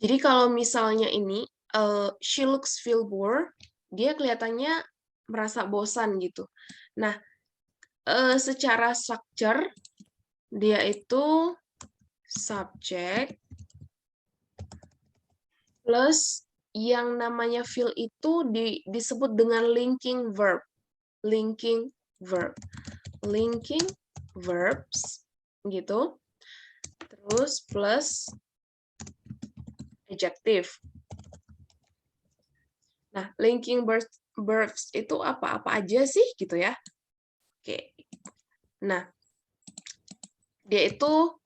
Jadi kalau misalnya ini, she looks feel bored, dia kelihatannya merasa bosan gitu. Nah, secara structure, dia itu subject plus yang namanya feel itu disebut dengan linking verb. Linking verb. Linking verbs gitu. Terus plus adjective. Nah, linking verbs itu apa-apa aja sih gitu ya. Oke. Nah, dia itu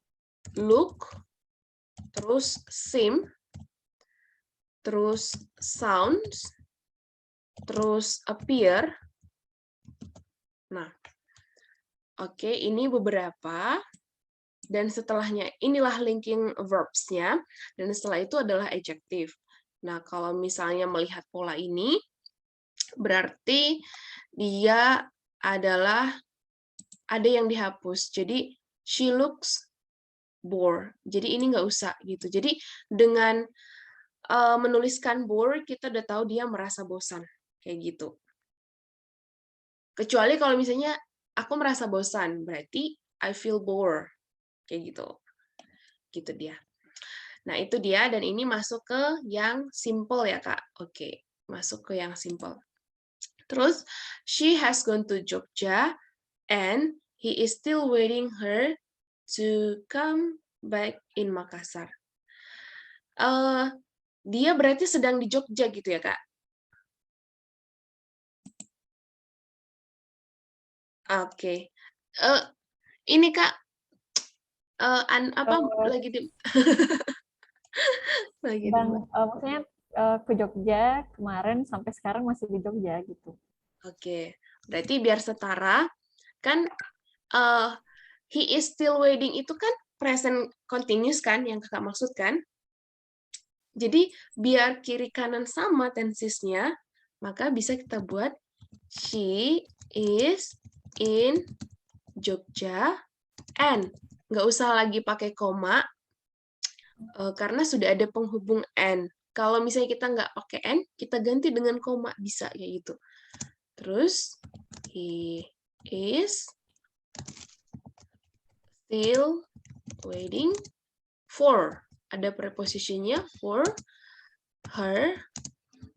look, terus seem, terus sounds, terus appear. Nah, oke, ini beberapa. Dan setelahnya, inilah linking verbs-nya. Dan setelah itu adalah adjective. Nah, kalau misalnya melihat pola ini, berarti dia adalah ada yang dihapus. Jadi, she looks bored. Jadi, ini nggak usah gitu. Jadi, dengan menuliskan bored, kita udah tahu dia merasa bosan. Kayak gitu. Kecuali kalau misalnya, aku merasa bosan. Berarti, I feel bored. Kayak gitu. Gitu dia. Nah, itu dia. Dan ini masuk ke yang simple ya, Kak. Oke. Masuk ke yang simple. Terus, she has gone to Jogja and he is still waiting her to come back in Makassar. Dia berarti sedang di Jogja gitu ya, Kak? Oke. Ini, Kak, lagi di... lagi di... maksudnya ke Jogja kemarin sampai sekarang masih di Jogja gitu. Oke. Berarti biar setara, kan he is still waiting itu kan present continuous kan, yang Kakak maksud kan? Jadi, biar kiri kanan sama tensisnya, maka bisa kita buat she is in Jogja and. Nggak usah lagi pakai koma, karena sudah ada penghubung and. Kalau misalnya kita nggak pakai and, kita ganti dengan koma, bisa kayak gitu. Terus, he is still waiting for. Ada prepositionnya for her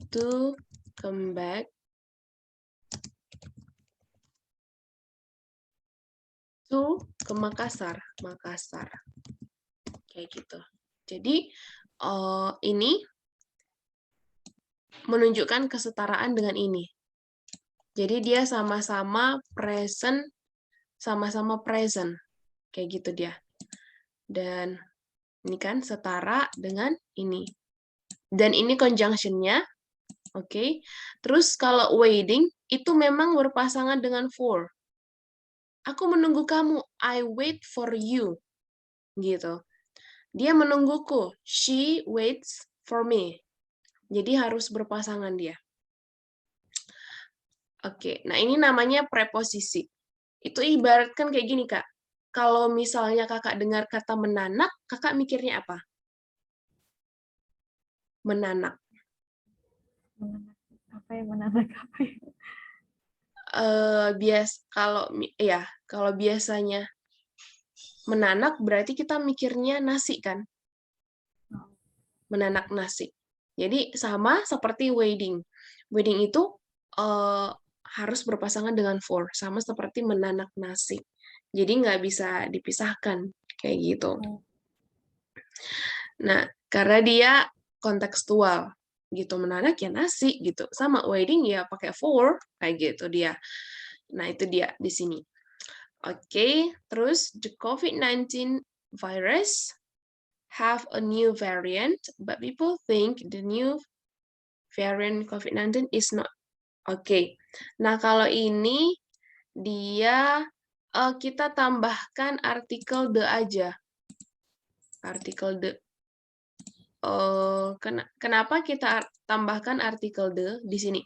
to come back ke Makassar. Makassar. Kayak gitu. Jadi, ini menunjukkan kesetaraan dengan ini. Jadi, dia sama-sama present, kayak gitu dia. Dan ini kan setara dengan ini. Dan ini conjunction-nya. Oke. Terus kalau waiting, itu memang berpasangan dengan for. Aku menunggu kamu. I wait for you. Gitu. Dia menungguku. She waits for me. Jadi harus berpasangan dia. Oke, nah ini namanya preposisi. Itu ibaratkan kayak gini, Kak. Kalau misalnya Kakak dengar kata menanak, Kakak mikirnya apa? Menanak. Apa yang menarik apa ya? Kalau biasanya menanak berarti kita mikirnya nasi kan? Menanak nasi. Jadi sama seperti wedding. Wedding itu harus berpasangan dengan for, sama seperti menanak nasi. Jadi nggak bisa dipisahkan kayak gitu. Nah, karena dia kontekstual gitu, menanak ya nasi gitu. Sama wedding ya pakai for kayak gitu dia. Nah, itu dia di sini. Oke, terus the COVID-19 virus have a new variant, but people think the new variant COVID-19 is not. Oke. Nah, kalau ini dia kita tambahkan artikel the aja. Artikel the. Kenapa kita tambahkan artikel the di sini?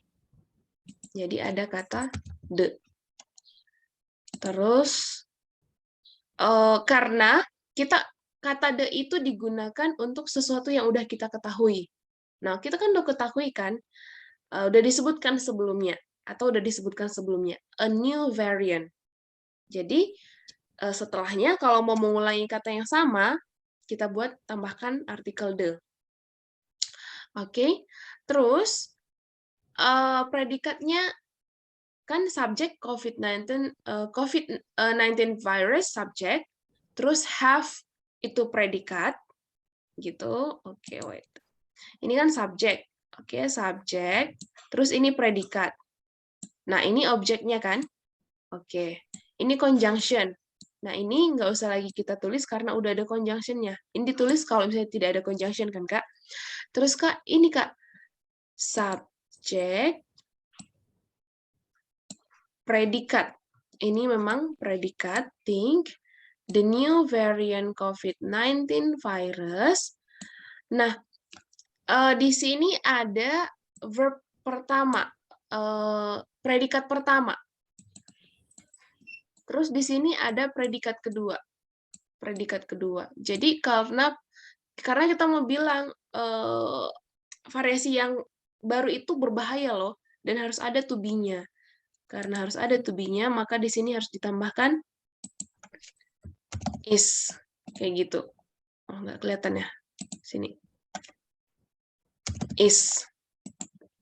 Jadi ada kata the. Terus karena kita kata the itu digunakan untuk sesuatu yang udah kita ketahui. Nah, kita kan udah ketahui kan, udah disebutkan sebelumnya, atau udah disebutkan sebelumnya, a new variant. Jadi, setelahnya kalau mau mengulangi kata yang sama, kita buat tambahkan artikel the. Oke, terus predikatnya kan subjek COVID-19 COVID-19 virus subjek, terus have itu predikat gitu. Oke, wait. Ini kan subjek. Oke, subjek. Terus ini predikat. Nah, ini objeknya kan? Oke. Ini conjunction. Nah, ini nggak usah lagi kita tulis karena udah ada conjunction-nya. Ini ditulis kalau misalnya tidak ada conjunction kan, Kak? Terus, Kak, ini, Kak. Subjek predikat. Ini memang predikat, think, the new variant COVID-19 virus. Nah, di sini ada verb pertama, predikat pertama. Terus di sini ada predikat kedua. Predikat kedua. Jadi karena kita mau bilang variasi yang baru itu berbahaya loh, dan harus ada to be-nya. Karena harus ada to be-nya, maka di sini harus ditambahkan is. Kayak gitu. Oh, nggak kelihatan ya. Sini. Is.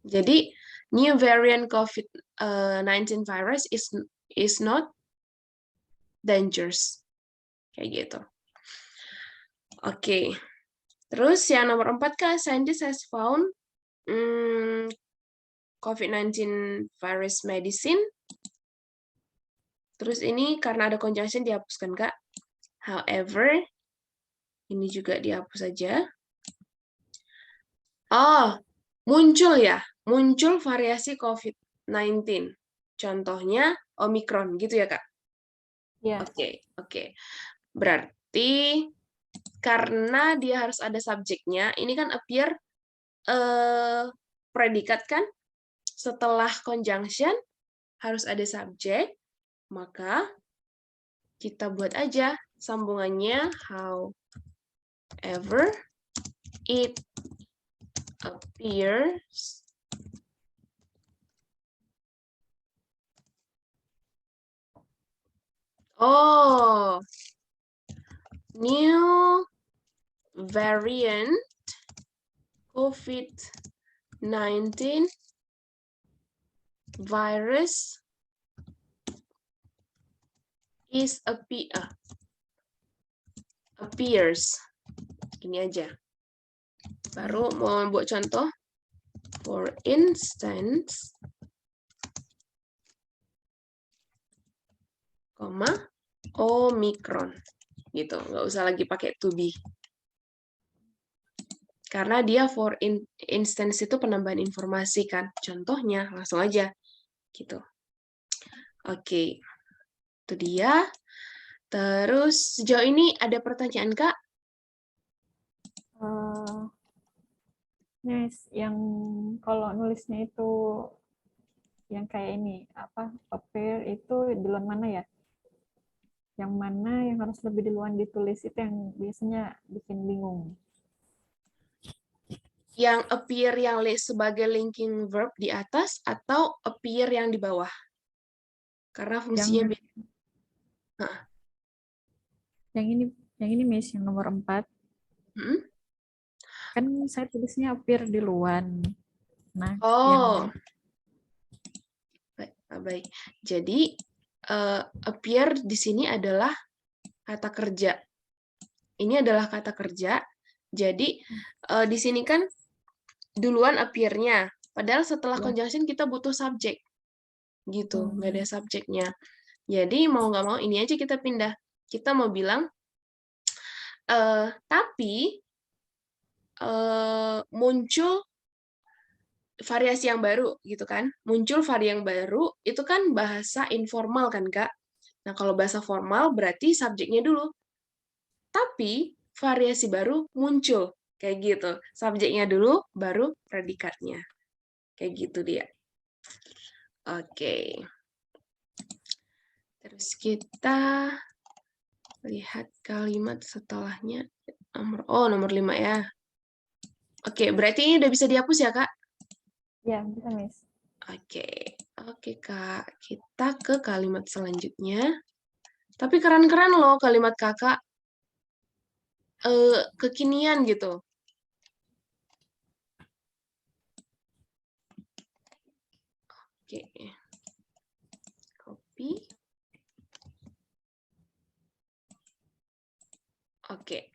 Jadi, new variant COVID-19 virus is not dangerous. Kayak gitu. Oke. Terus yang nomor 4, Kak, scientist has found COVID-19 virus medicine. Terus ini karena ada conjunction dihapuskan, Kak. However, ini juga dihapus saja. Oh, muncul ya. Muncul variasi COVID-19. Contohnya Omicron, gitu ya, Kak? Iya. Oke. Berarti karena dia harus ada subjeknya, ini kan appear predikat kan? Setelah conjunction harus ada subjek, maka kita buat aja sambungannya however it appears new variant COVID-19 virus is appears. Ini aja. Baru mau buat contoh. For instance, Omicron. Gitu. Nggak usah lagi pakai to be. Karena dia for instance itu penambahan informasi kan. Contohnya, langsung aja. Gitu. Oke. Itu dia. Terus sejauh ini ada pertanyaan, Kak? Yes, yang kalau nulisnya itu yang kayak ini, appear itu duluan mana ya? Yang mana yang harus lebih duluan ditulis itu yang biasanya bikin bingung. Yang appear yang sebagai linking verb di atas atau appear yang di bawah? Karena fungsinya beda. Yang ini Miss, yang nomor 4. Kan saya tulisnya appear duluan. Nah, baik. Jadi appear di sini adalah kata kerja. Ini adalah kata kerja. Jadi di sini kan duluan appear-nya. Padahal setelah conjunction kita butuh subjek. Gitu, nggak ada subjeknya. Jadi mau nggak mau ini aja kita pindah. Kita mau bilang tapi muncul variasi yang baru gitu kan. Muncul variasi yang baru itu kan bahasa informal kan, Kak. Nah, kalau bahasa formal berarti subjeknya dulu. Tapi variasi baru muncul kayak gitu. Subjeknya dulu baru predikatnya. Kayak gitu dia. Oke. Terus kita Lihat kalimat setelahnya. Nomor 5 ya. Oke, berarti ini udah bisa dihapus ya, Kak? Ya, bisa, Miss. Oke, Kak. Kita ke kalimat selanjutnya. Tapi keren-keren loh kalimat Kakak. Kekinian gitu. Oke. Copy. Oke.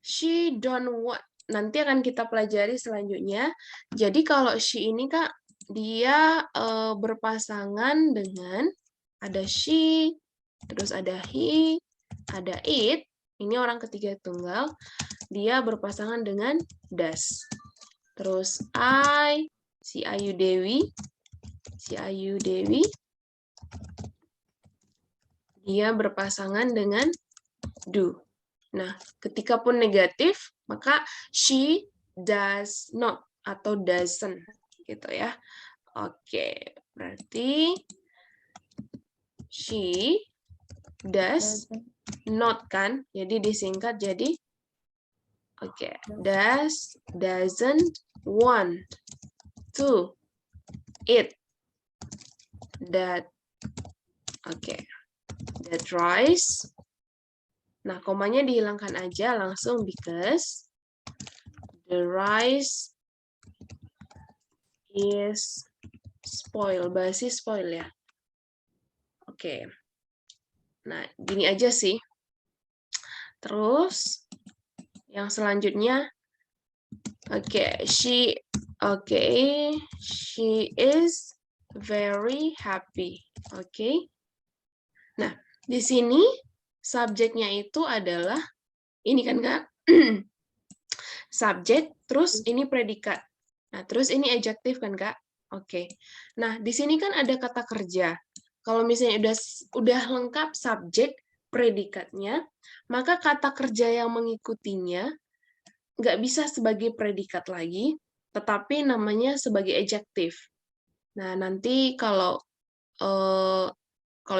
She don't what. Nanti akan kita pelajari selanjutnya. Jadi kalau she ini, Kak, dia berpasangan dengan ada she, terus ada he, ada it. Ini orang ketiga tunggal. Dia berpasangan dengan does. Terus I, si Ayu Dewi, dia berpasangan dengan do. Nah, ketika pun negatif, maka she does not atau doesn't gitu ya. Oke, berarti she does not kan. Jadi disingkat jadi doesn't want to eat that that rice. Nah, komanya dihilangkan aja langsung because the rice is spoiled. Basi spoil ya. Oke. Nah, gini aja sih. Terus yang selanjutnya she is very happy. Nah, di sini subjeknya itu adalah ini kan, Kak? Subjek, terus ini predikat. Nah, terus ini adjektif kan, Kak? Nah, di sini kan ada kata kerja. Kalau misalnya udah lengkap subjek, predikatnya, maka kata kerja yang mengikutinya nggak bisa sebagai predikat lagi, tetapi namanya sebagai adjektif. Nah, nanti kalau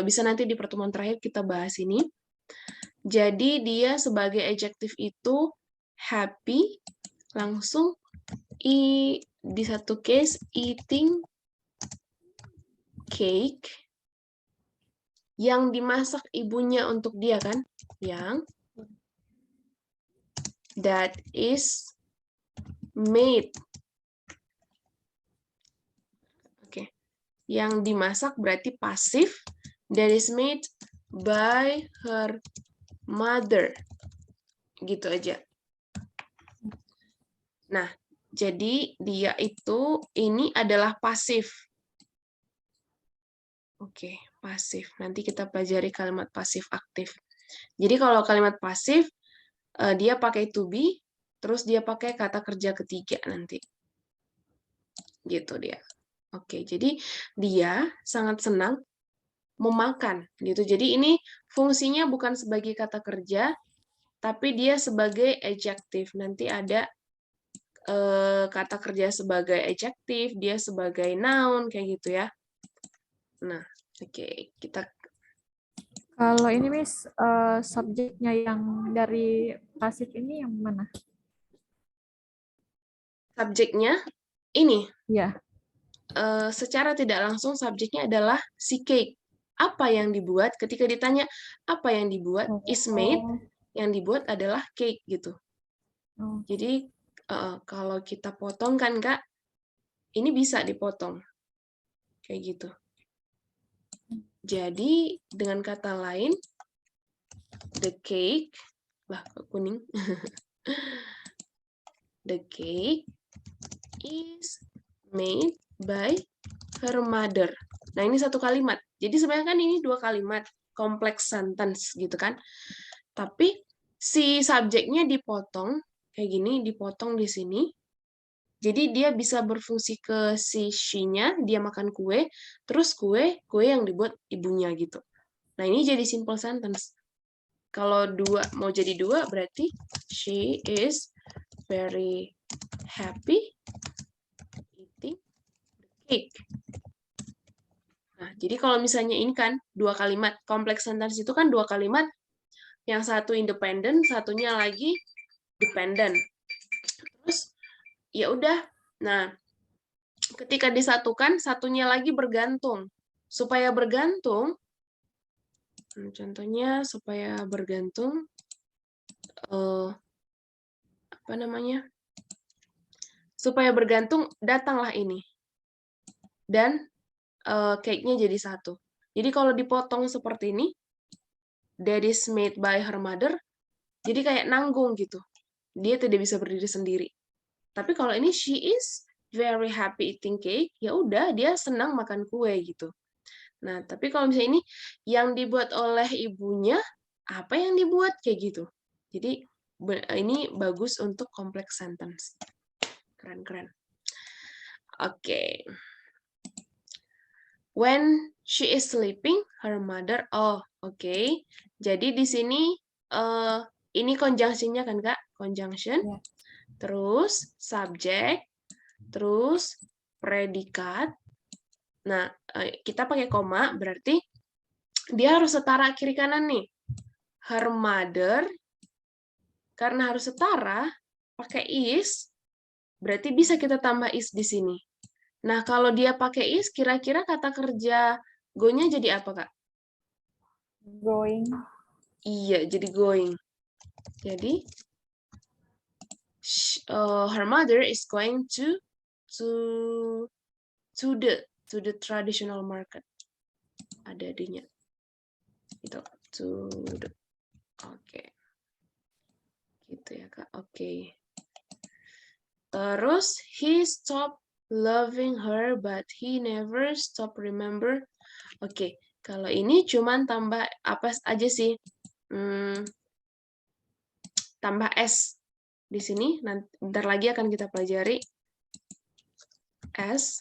bisa nanti di pertemuan terakhir kita bahas ini. Jadi dia sebagai adjektif itu happy, langsung di satu case eating cake yang dimasak ibunya untuk dia kan, yang that is made. Yang dimasak berarti pasif, that is made by her mother. Gitu aja. Nah, jadi dia itu ini adalah pasif. Pasif. Nanti kita pelajari kalimat pasif aktif. Jadi kalau kalimat pasif, dia pakai to be, terus dia pakai kata kerja ketiga nanti. Gitu dia. Jadi dia sangat senang memakan. Gitu. Jadi ini fungsinya bukan sebagai kata kerja, tapi dia sebagai adjektif. Nanti ada kata kerja sebagai adjektif, dia sebagai noun, kayak gitu ya. Nah, kita Kalau ini, Miss, subjeknya yang dari pasif ini yang mana? subjeknya ini. Ya. Secara tidak langsung subjeknya adalah si cake. Apa yang dibuat? Ketika ditanya apa yang dibuat, is made, yang dibuat adalah cake gitu. Jadi kalau kita potong kan, Kak, ini bisa dipotong. Kayak gitu. Jadi, dengan kata lain, the cake, kuning, the cake is made by her mother. Nah, ini satu kalimat. Jadi sebenarnya kan ini dua kalimat, complex sentence gitu kan. Tapi si subjeknya dipotong, kayak gini, dipotong di sini. Jadi dia bisa berfungsi ke si she-nya, dia makan kue, terus kue yang dibuat ibunya gitu. Nah, ini jadi simple sentence. Kalau mau jadi dua, berarti she is very happy eating the cake. Nah, jadi kalau misalnya ini kan dua kalimat, complex sentence itu kan dua kalimat, Yang satu independen, satunya lagi dependent. Terus ya udah. Nah, ketika disatukan, satunya lagi bergantung. Supaya bergantung, contohnya supaya bergantung, apa namanya? Supaya bergantung, datanglah ini. Dan cake-nya jadi satu. Jadi kalau dipotong seperti ini, that is made by her mother, jadi kayak nanggung gitu. Dia tidak bisa berdiri sendiri. Tapi kalau ini she is very happy eating cake, ya udah dia senang makan kue gitu. Nah, tapi kalau misalnya ini yang dibuat oleh ibunya, apa yang dibuat kayak gitu. Jadi ini bagus untuk complex sentence. Keren-keren. Oke. When she is sleeping, her mother. Oh, oke. Jadi di sini ini conjunction-nya kan, Kak? Conjunction. Ya. Terus subject, terus predikat. Nah, kita pakai koma, berarti dia harus setara kiri kanan nih. Her mother, karena harus setara, pakai is, berarti bisa kita tambah is di sini. Nah, kalau dia pakai is, kira-kira kata kerja go-nya jadi apa, Kak? Going. Iya, jadi going. Jadi, her mother is going to the traditional market. Ada D-nya. Itu to the. Oke. Gitu ya, Kak. Oke. Terus he stopped loving her but he never stopped remember. Oke, kalau ini cuman tambah apa aja sih? Tambah S di sini. Nanti bentar lagi akan kita pelajari. S.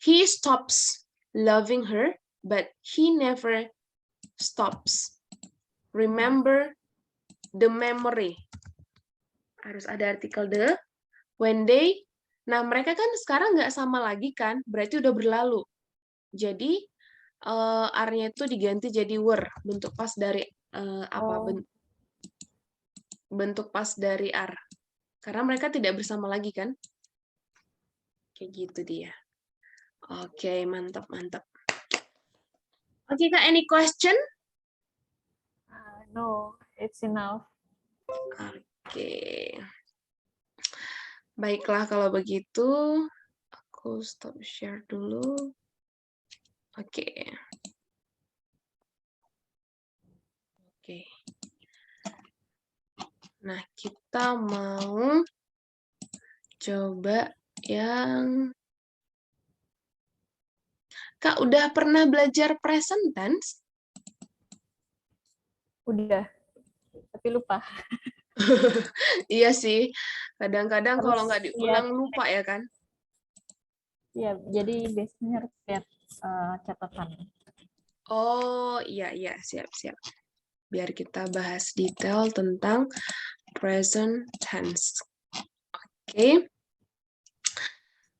He stops loving her, but he never stops. Remember the memory. Harus ada artikel the. When they. Nah, mereka kan sekarang nggak sama lagi kan? Berarti udah berlalu. Jadi, R-nya itu diganti jadi were. Bentuk pas dari bentuk pas dari R. Karena mereka tidak bersama lagi kan? Kayak gitu dia. Oke, mantap, mantap. Oke, Kak, any question? No, it's enough. Oke. Baiklah, kalau begitu, aku stop share dulu. Oke. Oke. Nah, kita mau coba yang... Kak, udah pernah belajar present tense? Udah, tapi lupa. Iya sih, kadang-kadang kalau nggak diulang lihat, lupa ya kan? ya, jadi biasanya harus lihat catatan. Oh iya iya siap-siap. Biar kita bahas detail tentang present tense. Oke.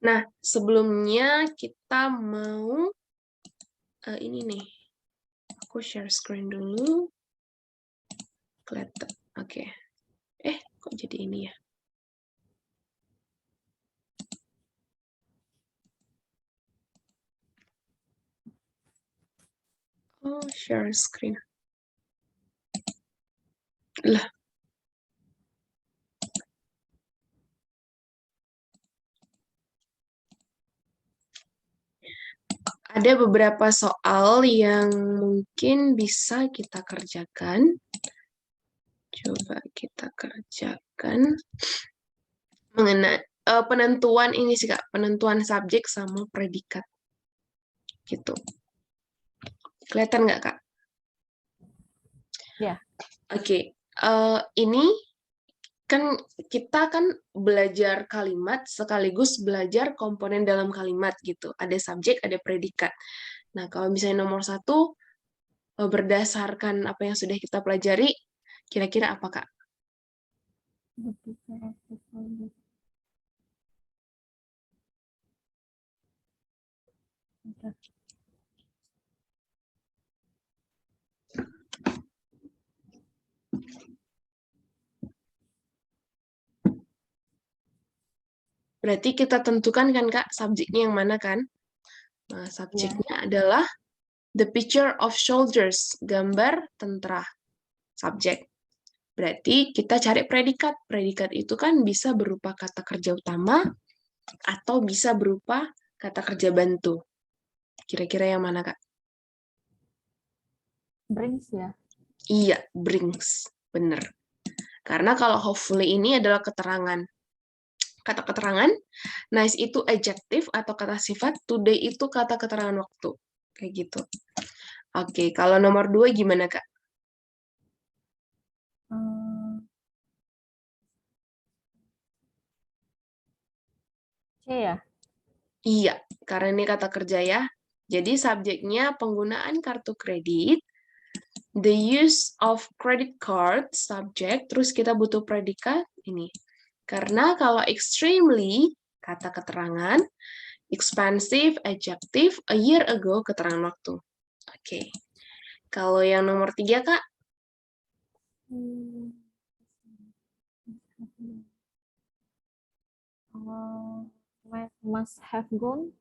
Nah, sebelumnya kita mau ini nih. Aku share screen dulu. Kelihatan. Oke. Kok jadi ini ya? Oh, share screen. Lah. Ada beberapa soal yang mungkin bisa kita kerjakan. Coba kita kerjakan mengenai penentuan ini sih Kak, penentuan subjek sama predikat. Gitu. Kelihatan nggak Kak? Ya. Oke, ini kan kita kan belajar kalimat sekaligus belajar komponen dalam kalimat gitu. Ada subjek, ada predikat. Nah, kalau misalnya nomor 1, berdasarkan apa yang sudah kita pelajari, kira-kira apa Kak? Berarti kita tentukan kan Kak, subjeknya yang mana kan? Nah, subjeknya adalah the picture of soldiers, gambar tentara, subjek. Berarti kita cari predikat. Predikat itu kan bisa berupa kata kerja utama atau bisa berupa kata kerja bantu. Kira-kira yang mana, Kak? Brings ya. Iya, brings. Bener. Karena kalau hopefully ini adalah keterangan. Kata keterangan, nice itu adjektif atau kata sifat, today itu kata keterangan waktu. Kayak gitu. Oke, kalau nomor 2 gimana, Kak? C ya. Iya, karena ini kata kerja ya. Jadi subjeknya penggunaan kartu kredit, the use of credit card, subjek, terus kita butuh predikat ini. Karena kalau extremely, kata keterangan, expensive, adjective, a year ago, keterangan waktu. Oke. Kalau yang nomor 3, Kak? Must have gone.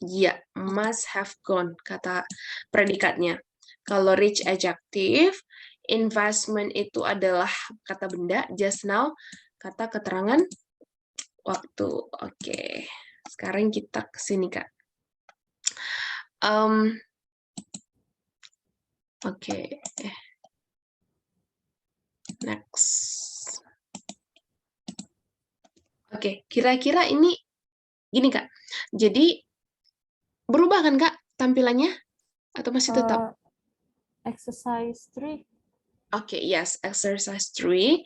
Iya, must have gone, kata predikatnya. Kalau rich adjective, investment itu adalah kata benda, just now, kata keterangan waktu. Oke, sekarang kita ke sini, Kak. Oke, next. Oke, kira-kira ini gini, Kak. Jadi, berubah kan, Kak, tampilannya? Atau masih tetap? Exercise 3. Oke, yes, exercise 3.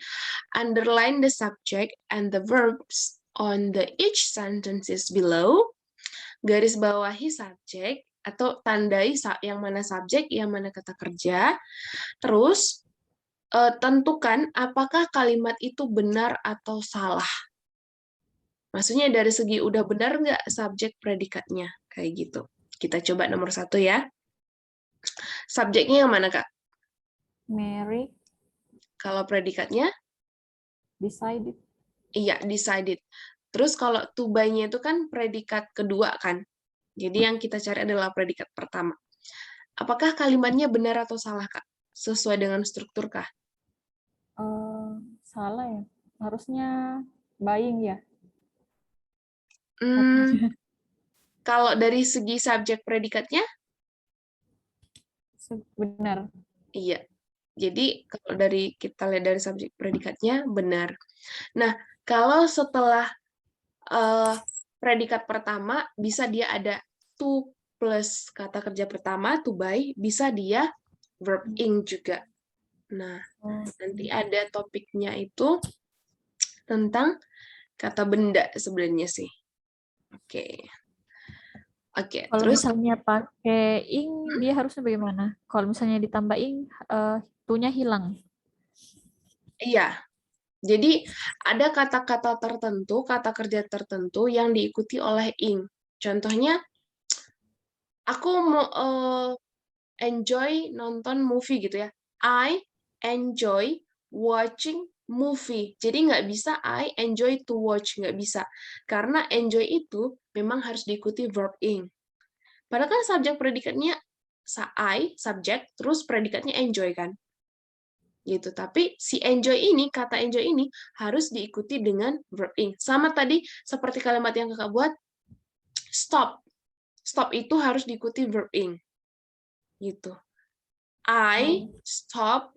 Underline the subject and the verbs on the each sentences below. Garis bawahi subjek atau tandai yang mana subjek, yang mana kata kerja. Terus tentukan apakah kalimat itu benar atau salah. Maksudnya dari segi udah benar nggak subjek predikatnya, kayak gitu. Kita coba nomor 1 ya. Subjeknya yang mana, Kak? Mary. Kalau predikatnya? Decided. Iya, decided. Terus kalau to by-nya itu kan predikat kedua kan. Jadi yang kita cari adalah predikat pertama. Apakah kalimatnya benar atau salah, Kak? Sesuai dengan struktur kah? Salah ya. Harusnya buying ya. Kalau dari segi subjek predikatnya? Benar. Iya. Jadi kalau dari kita lihat dari subjek predikatnya benar. Nah, kalau setelah predikat pertama bisa dia ada to plus kata kerja pertama to by, bisa dia verb ing juga. Nah, nanti ada topiknya itu tentang kata benda sebenarnya sih. Oke. Oke, Kalau terus misalnya pakai ing, dia harusnya bagaimana? Kalau misalnya ditambah ing, to-nya hilang. iya. Jadi ada kata-kata tertentu, kata kerja tertentu yang diikuti oleh ing. Contohnya, aku mau enjoy nonton movie gitu ya. I enjoy watching movie. Jadi nggak bisa I enjoy to watch, nggak bisa. Karena enjoy itu memang harus diikuti verb ing. Padahal kan subjek predikatnya I, subjek, terus predikatnya enjoy kan. Gitu. Tapi si enjoy ini, kata enjoy ini harus diikuti dengan verb ing. Sama tadi seperti kalimat yang Kakak buat, stop. Stop itu harus diikuti verb ing. Gitu. I stop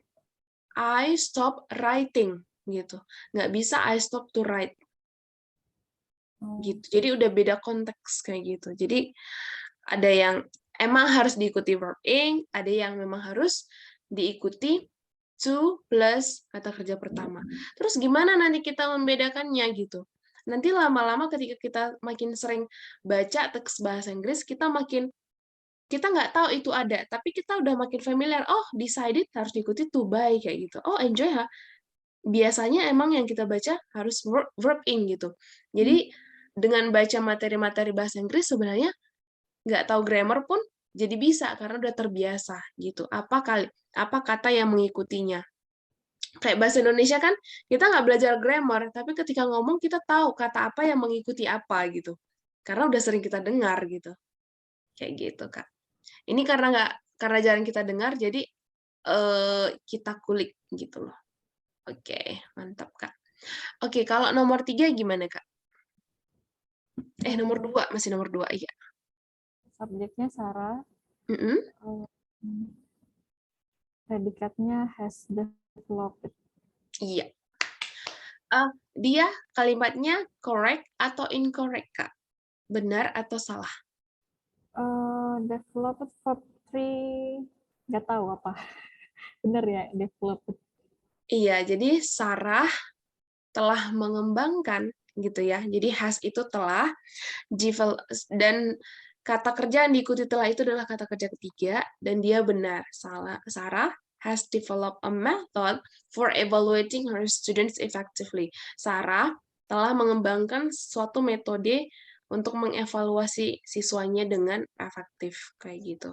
writing gitu. Nggak bisa I stop to write. Gitu. Jadi udah beda konteks kayak gitu. Jadi ada yang emang harus diikuti verb ing, ada yang memang harus diikuti to plus kata kerja pertama. Terus gimana nanti kita membedakannya gitu? Nanti lama-lama ketika kita makin sering baca teks bahasa Inggris, kita nggak tahu itu ada, tapi kita udah makin familiar. Oh, decided harus diikuti to by kayak gitu. Oh, enjoy ha. Biasanya emang yang kita baca harus verb ing gitu. Jadi dengan baca materi-materi bahasa Inggris sebenarnya nggak tahu grammar pun jadi bisa karena udah terbiasa gitu. Apa kata yang mengikutinya. Kayak bahasa Indonesia kan kita nggak belajar grammar, tapi ketika ngomong kita tahu kata apa yang mengikuti apa gitu. Karena udah sering kita dengar gitu. Kayak gitu, Kak. Ini karena jarang kita dengar, jadi kita kulik gitu loh. Oke, mantap, Kak. Oke, kalau nomor 3 gimana, Kak? Nomor 2, masih nomor 2, iya. Subjeknya Sarah. Mm-mm. Predikatnya has developed. Iya. Dia kalimatnya correct atau incorrect, Kak? Benar atau salah? Developed verb 3, nggak tahu apa. Bener ya, developed. Iya, jadi Sarah telah mengembangkan gitu ya. Jadi has itu telah, dan kata kerja yang diikuti telah itu adalah kata kerja ketiga, dan dia benar. Sarah has developed a method for evaluating her students effectively. Sarah telah mengembangkan suatu metode untuk mengevaluasi siswanya dengan efektif, kayak gitu.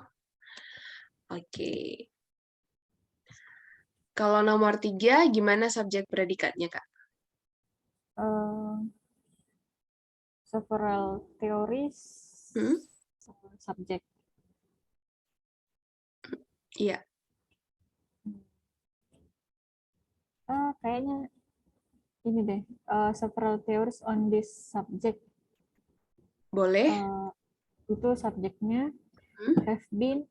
Oke. Kalau nomor 3, gimana subjek predikatnya, Kak? Several theories, subjek. Iya. Kayaknya ini deh, several theories on this subject. Boleh. Itu subjeknya. Have been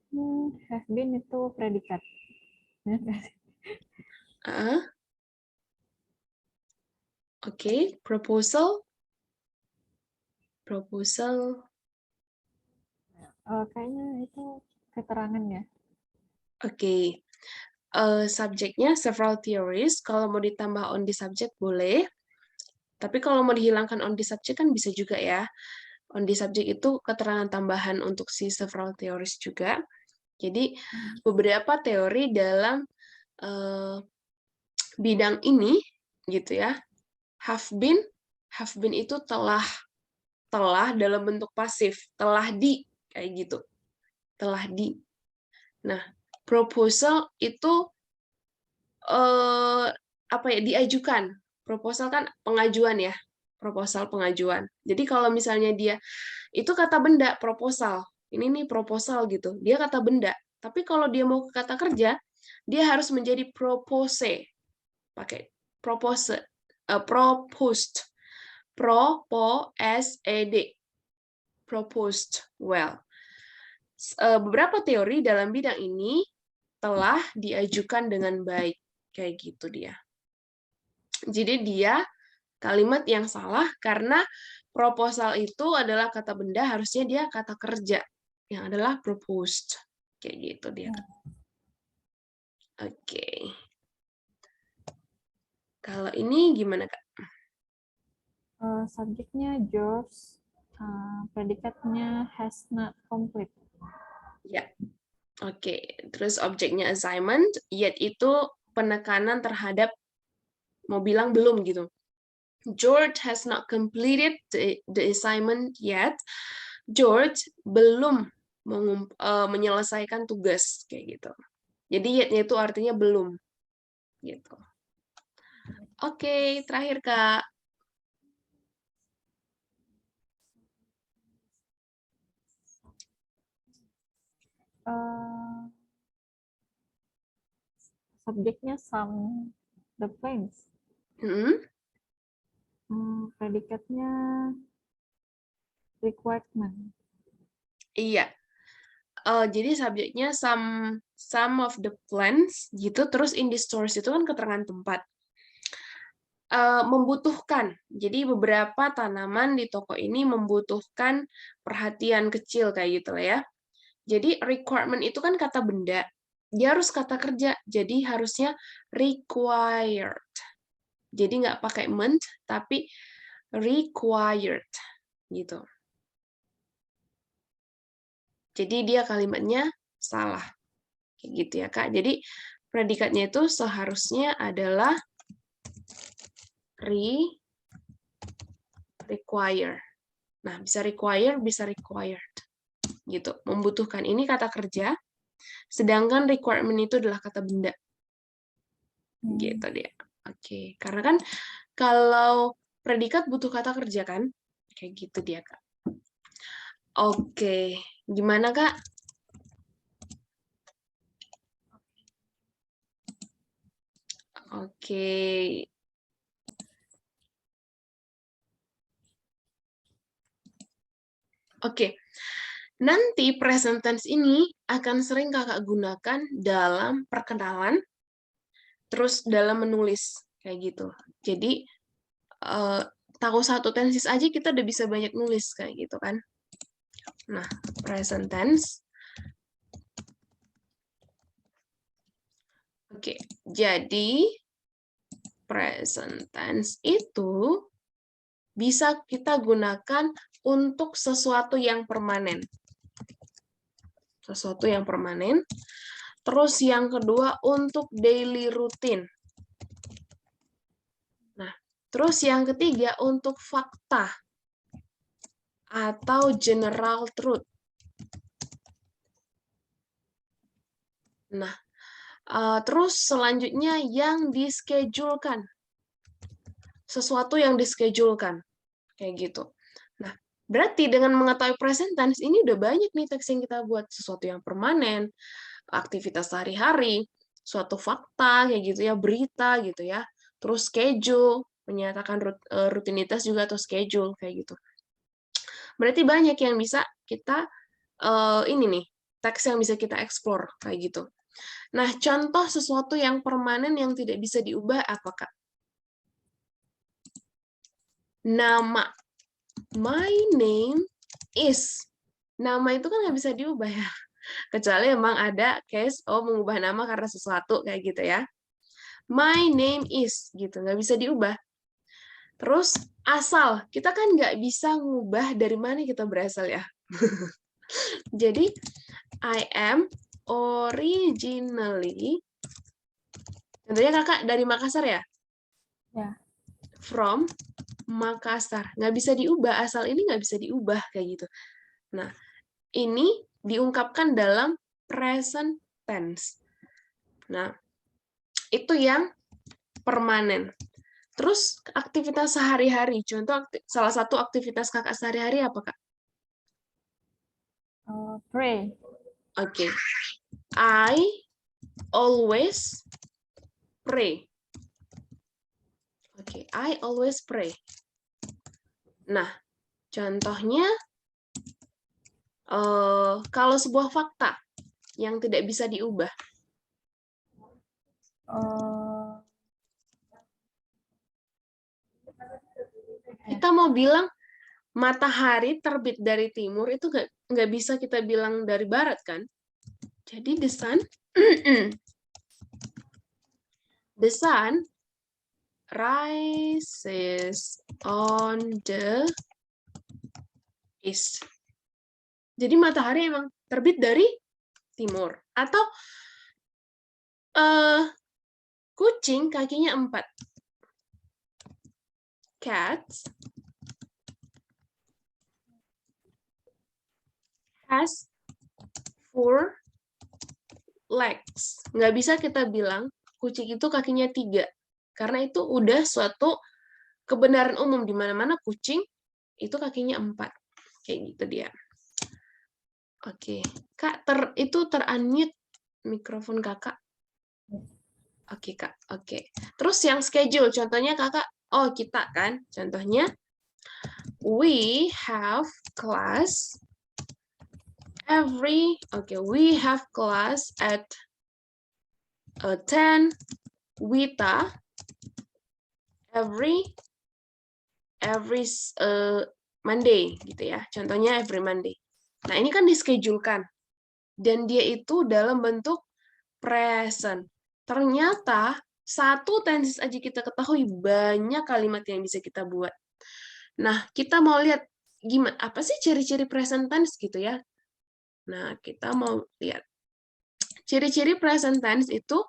itu predikat. Oke, proposal. Kayaknya itu keterangan ya. Oke. Subjeknya several theories. Kalau mau ditambah on the subject boleh. Tapi kalau mau dihilangkan on the subject kan bisa juga ya. On the subject itu keterangan tambahan untuk si several theories juga. Jadi beberapa teori dalam bidang ini gitu ya. Have been itu telah dalam bentuk pasif, telah di, kayak gitu. Telah di. Nah, proposal itu apa ya, diajukan. Proposal kan pengajuan ya. Proposal pengajuan. Jadi kalau misalnya dia itu kata benda proposal. Ini nih proposal gitu. Dia kata benda. Tapi kalau dia mau ke kata kerja, dia harus menjadi propose. Pakai propose, proposed. Proposed. Proposed. Well, beberapa teori dalam bidang ini telah diajukan dengan baik. Kayak gitu dia. Jadi dia kalimat yang salah karena proposal itu adalah kata benda, harusnya dia kata kerja yang adalah proposed. Kayak gitu dia. Oke. Kalau ini gimana, Kak? Subjeknya George, predikatnya has not complete. Ya. Oke. Terus objeknya assignment, yet itu penekanan terhadap mau bilang belum gitu. George has not completed the assignment yet. George belum menyelesaikan tugas kayak gitu. Jadi yet-nya itu artinya belum gitu. Oke, terakhir Kak. Subjeknya some the planes. Predikatnya requirement. Iya. Jadi subjeknya some of the plants gitu, terus in the stores itu kan keterangan tempat. Membutuhkan. Jadi beberapa tanaman di toko ini membutuhkan perhatian kecil kayak gitu lah ya. Jadi requirement itu kan kata benda. Dia harus kata kerja. Jadi harusnya required. Jadi nggak pakai meant, tapi required gitu. Jadi dia kalimatnya salah. Kayak gitu ya, Kak. Jadi predikatnya itu seharusnya adalah require. Nah, bisa require, bisa required. Gitu. Membutuhkan ini kata kerja, sedangkan requirement itu adalah kata benda. Gitu dia. Oke, karena kan kalau predikat butuh kata kerja kan? Kayak gitu dia, Kak. Oke, gimana, Kak? Oke. Oke. Nanti present tense ini akan sering Kakak gunakan dalam perkenalan, terus dalam menulis, kayak gitu. Jadi, tahu satu tenses aja kita udah bisa banyak nulis, kayak gitu kan. Nah, present tense. Oke, jadi present tense itu bisa kita gunakan untuk sesuatu yang permanen. Sesuatu yang permanen. Terus yang kedua untuk daily routine. Nah, terus yang ketiga untuk fakta atau general truth. Nah, terus selanjutnya yang dischedule-kan. Sesuatu yang dischedule-kan. Kayak gitu. Nah, berarti dengan mengetahui present tense, ini udah banyak nih teks yang kita buat. Sesuatu yang permanen, aktivitas sehari-hari, suatu fakta, kayak gitu ya, berita gitu ya. Terus schedule, menyatakan rutinitas juga atau schedule, kayak gitu. Berarti banyak yang bisa kita, ini nih, teks yang bisa kita explore, kayak gitu. Nah, contoh sesuatu yang permanen yang tidak bisa diubah apa, Kak? Nama. My name is. Nama itu kan nggak bisa diubah ya. Kecuali emang ada case, mengubah nama karena sesuatu, kayak gitu ya. My name is, gitu. Nggak bisa diubah. Terus, asal. Kita kan nggak bisa ngubah dari mana kita berasal ya. Jadi, I am originally, tentunya kakak dari Makassar ya? Ya. From Makassar. Nggak bisa diubah, asal ini nggak bisa diubah, kayak gitu. Nah, ini diungkapkan dalam present tense. Nah, itu yang permanen. Terus aktivitas sehari-hari. Contoh salah satu aktivitas kakak sehari-hari apa, Kak? Pray. Oke. I always pray. Oke, I always pray. Nah, contohnya kalau sebuah fakta yang tidak bisa diubah. Kita mau bilang matahari terbit dari timur itu nggak bisa kita bilang dari barat kan? Jadi the sun rises on the east. Jadi matahari emang terbit dari timur. Atau kucing kakinya 4. Cats has 4 legs. Nggak bisa kita bilang kucing itu kakinya 3. Karena itu udah suatu kebenaran umum di mana-mana kucing itu kakinya 4. Kayak gitu dia. Oke. Kak, itu ter-unmute mikrofon kakak. Oke, Kak. Oke. Terus yang schedule, contohnya kakak, kita kan, contohnya, we have class we have class at 10 WITA every Monday gitu ya. Contohnya every Monday. Nah, ini kan dischedulekan. Dan dia itu dalam bentuk present. Ternyata satu tenses aja kita ketahui banyak kalimat yang bisa kita buat. Nah, kita mau lihat gimana apa sih ciri-ciri present tense gitu ya. Nah, kita mau lihat. Ciri-ciri present tense itu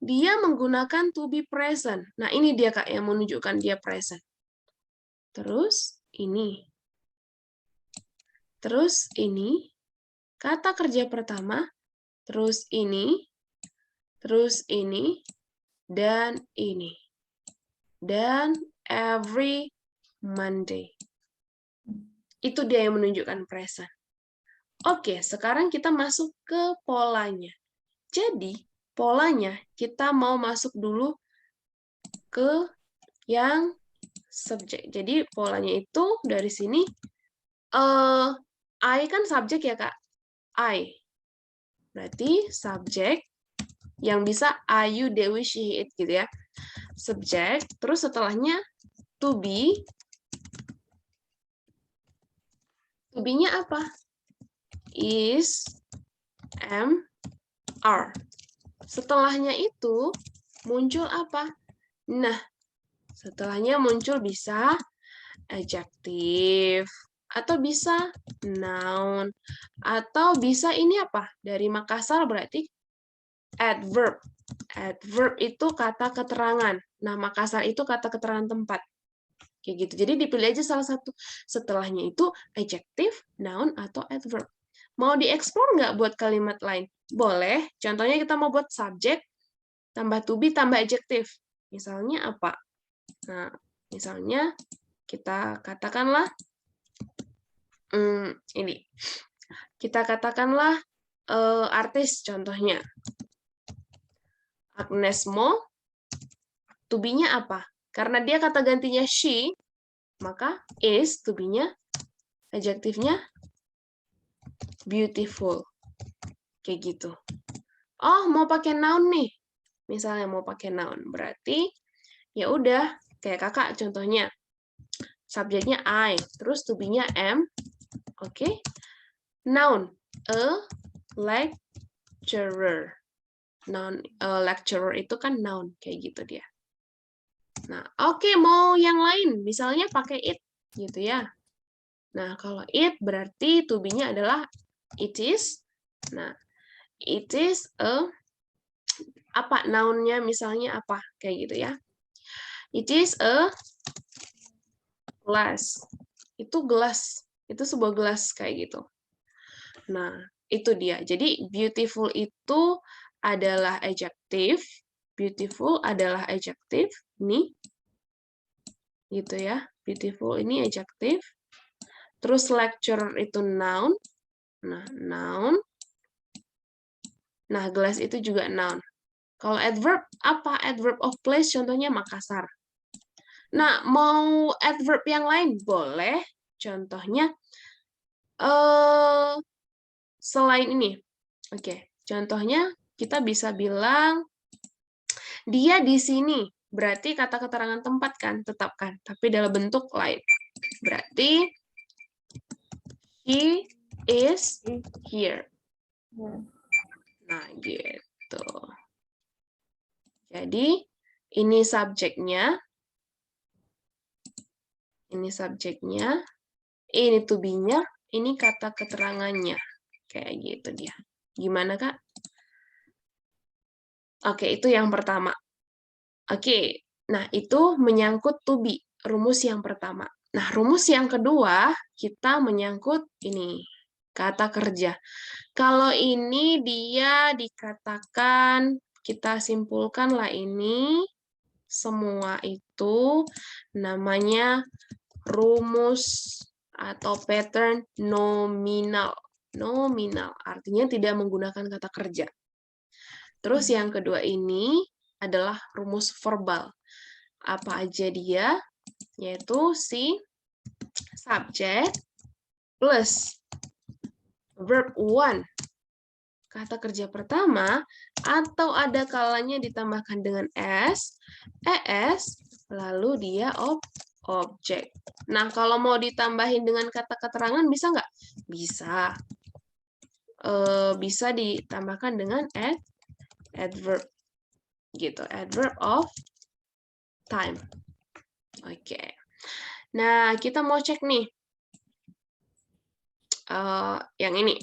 dia menggunakan to be present. Nah, ini dia Kak yang menunjukkan dia present. Terus ini. Terus ini kata kerja pertama, terus ini, dan ini. Dan every Monday. Itu dia yang menunjukkan present. Oke, sekarang kita masuk ke polanya. Jadi, polanya kita mau masuk dulu ke yang subjek. Jadi, polanya itu dari sini, I kan subjek ya, Kak? I. Berarti subjek yang bisa I, you, they, we, she, it gitu ya. Subjek, terus setelahnya to be. To be-nya apa? Is, am, are. Setelahnya itu muncul apa? Nah, setelahnya muncul bisa adjective, atau bisa noun, atau bisa ini apa? Dari Makassar berarti adverb. Adverb itu kata keterangan. Nah, Makassar itu kata keterangan tempat. Kayak gitu. Jadi dipilih aja salah satu. Setelahnya itu adjective, noun, atau adverb. Mau dieksplor nggak buat kalimat lain? Boleh. Contohnya kita mau buat subjek, tambah to be, tambah adjective. Misalnya apa? Nah, misalnya kita katakanlah, ini. Kita katakanlah artis contohnya. Agnes Mo, to be-nya apa? Karena dia kata gantinya she, maka is to be-nya, adjektifnya beautiful. Kayak gitu. Oh, mau pakai noun nih. Misalnya mau pakai noun, berarti ya udah kayak kakak contohnya. Subjeknya I, terus to be-nya am. Oke. Noun, a lecturer. Noun, lecturer itu kan noun, kayak gitu dia. Nah, oke, mau yang lain, misalnya pakai it, gitu ya. Nah, kalau it berarti to be-nya adalah it is. Nah, it is a, apa noun-nya misalnya apa, kayak gitu ya. It is a glass. Itu gelas, itu sebuah gelas kayak gitu. Nah, itu dia. Jadi beautiful itu adalah adjective. Beautiful adalah adjective. Nih. Gitu ya. Beautiful ini adjective. Terus lecturer itu noun. Nah, noun. Nah, glass itu juga noun. Kalau adverb, apa? Adverb of place contohnya Makassar. Nah, mau adverb yang lain? Boleh. Contohnya, selain ini. Oke, contohnya kita bisa bilang, dia di sini. Berarti kata keterangan tempat kan, tetapkan. Tapi dalam bentuk lain. Berarti, he is here. Nah, gitu. Jadi, ini subjeknya. Ini subjeknya. Ini to be-nya. Ini kata keterangannya. Kayak gitu dia. Gimana, Kak? Oke, itu yang pertama. Oke, nah itu menyangkut to be, rumus yang pertama. Nah, rumus yang kedua, kita menyangkut ini, kata kerja. Kalau ini dia dikatakan, kita simpulkanlah ini, semua itu namanya rumus atau pattern nominal. Nominal, artinya tidak menggunakan kata kerja. Terus yang kedua ini adalah rumus verbal. Apa aja dia? Yaitu si subjek plus verb one, kata kerja pertama, atau ada kalanya ditambahkan dengan s, es, lalu dia objek. Nah, kalau mau ditambahin dengan kata keterangan bisa nggak? Bisa. Bisa ditambahkan dengan adverb. Gitu, adverb of time. Oke. Nah, kita mau cek nih. Yang ini.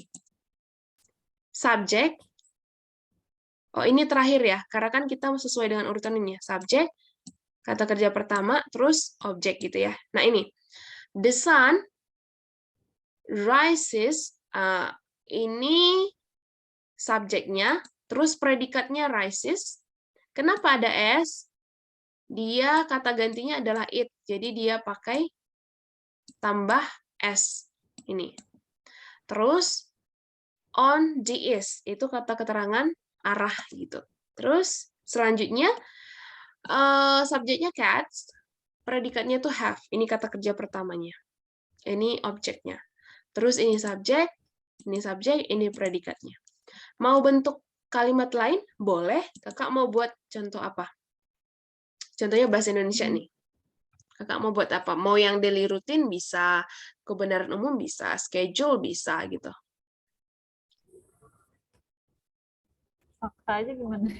Subjek. Oh, ini terakhir ya. Karena kan kita sesuai dengan urutan ini ya. Subjek, kata kerja pertama, terus objek gitu ya. Nah, ini. The sun rises. Ini subjeknya, terus predikatnya rises. Kenapa ada S? Dia kata gantinya adalah it. Jadi dia pakai tambah S. Ini. Terus on the is. Itu kata keterangan arah gitu. Terus selanjutnya subjeknya cats, predikatnya tuh have. Ini kata kerja pertamanya. Ini objeknya. Terus ini subjek, ini predikatnya. Mau bentuk kalimat lain? Boleh. Kakak mau buat contoh apa? Contohnya bahasa Indonesia nih. Kakak mau buat apa? Mau yang daily routine bisa, kebenaran umum bisa, schedule bisa gitu. Fakta aja gimana?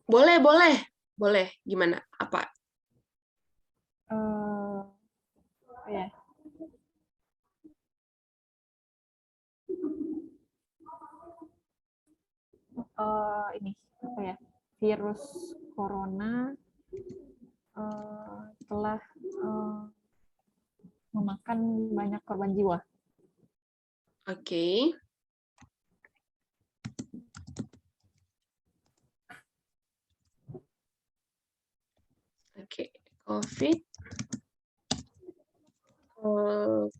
Boleh, boleh. Boleh. Gimana? Apa? Ya. Ini apa ya? Virus corona telah memakan banyak korban jiwa. Oke. Oke.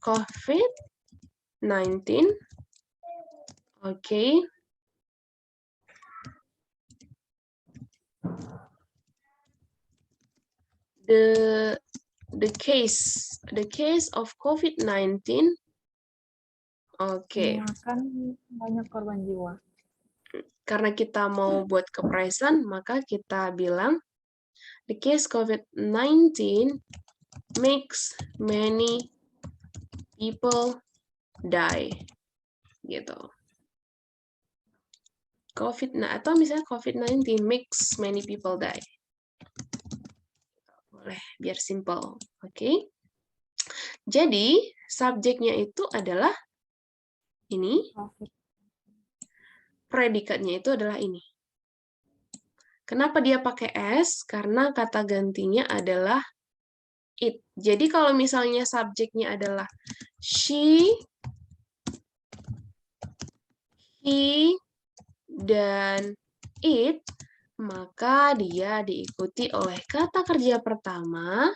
COVID-19. Oke. The case of COVID-19. Oke. Memakan banyak korban jiwa. Karena kita mau buat ke present, maka kita bilang the case COVID-19 makes many people die. Gitu. Atau misalnya COVID-19 makes many people die. Boleh, biar simple. Oke. Jadi, subjeknya itu adalah ini. Predikatnya itu adalah ini. Kenapa dia pakai S? Karena kata gantinya adalah it. Jadi kalau misalnya subjeknya adalah she, he, dan it, maka dia diikuti oleh kata kerja pertama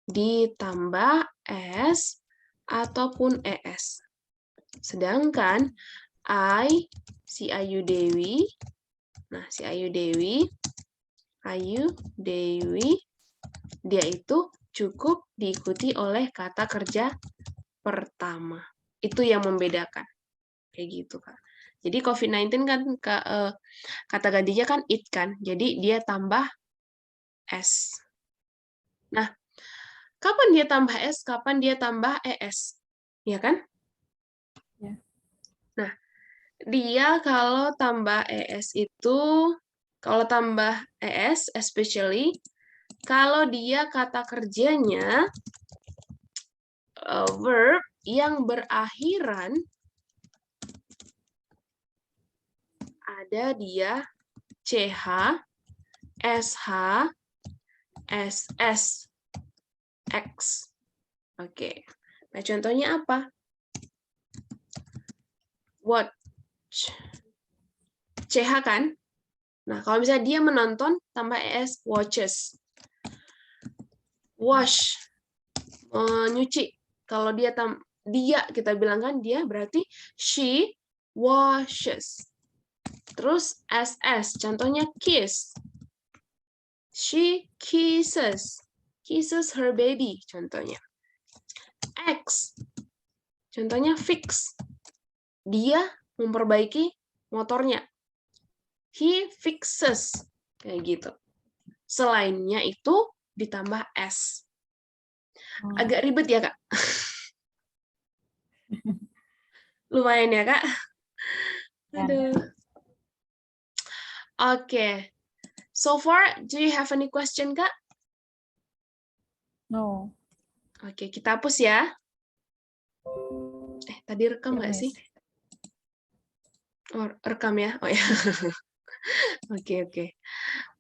ditambah S ataupun ES. Sedangkan si Ayu Dewi, si Ayu Dewi, dia itu cukup diikuti oleh kata kerja pertama. Itu yang membedakan. Kayak gitu, Kak. Jadi COVID-19 kan kata gantinya kan it kan. Jadi dia tambah S. Nah, kapan dia tambah S, kapan dia tambah ES? Ya kan? Ya. Nah, dia kalau tambah ES itu, kalau tambah ES especially, kalau dia kata kerjanya verb yang berakhiran ada dia CH, SH, SS, X. Oke. Nah, contohnya apa? Watch. CH kan? Nah, kalau misalnya dia menonton, tambah ES, watches. Wash. Nyuci. Kalau dia kita bilang kan dia berarti she washes. Terus SS, contohnya kiss. She kisses her baby, contohnya. X, contohnya fix. Dia memperbaiki motornya. He fixes, kayak gitu. Selainnya itu ditambah S. Agak ribet ya, Kak? Lumayan ya, Kak? Aduh. Oke. So far, do you have any question, Kak? No. Oke, kita hapus ya. Tadi rekam nggak sih? Oh, rekam ya? Oh ya. Oke.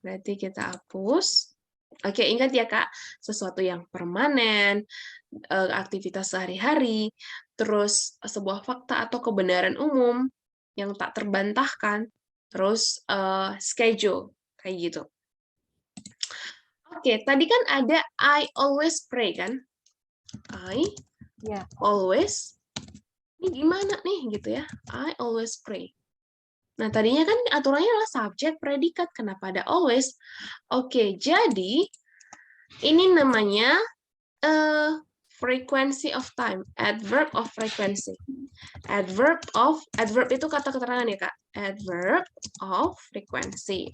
Berarti kita hapus. Oke, ingat ya, Kak, sesuatu yang permanen, aktivitas sehari-hari, terus sebuah fakta atau kebenaran umum yang tak terbantahkan, terus schedule, kayak gitu. Oke, tadi kan ada I always pray kan? I Ya. always. Ini gimana nih gitu ya? I always pray. Nah, tadinya kan aturannya adalah subjek predikat. Kenapa ada always? Oke, jadi ini namanya frequency of time, adverb of frequency. Adverb itu kata keterangan ya, Kak. Adverb of frequency.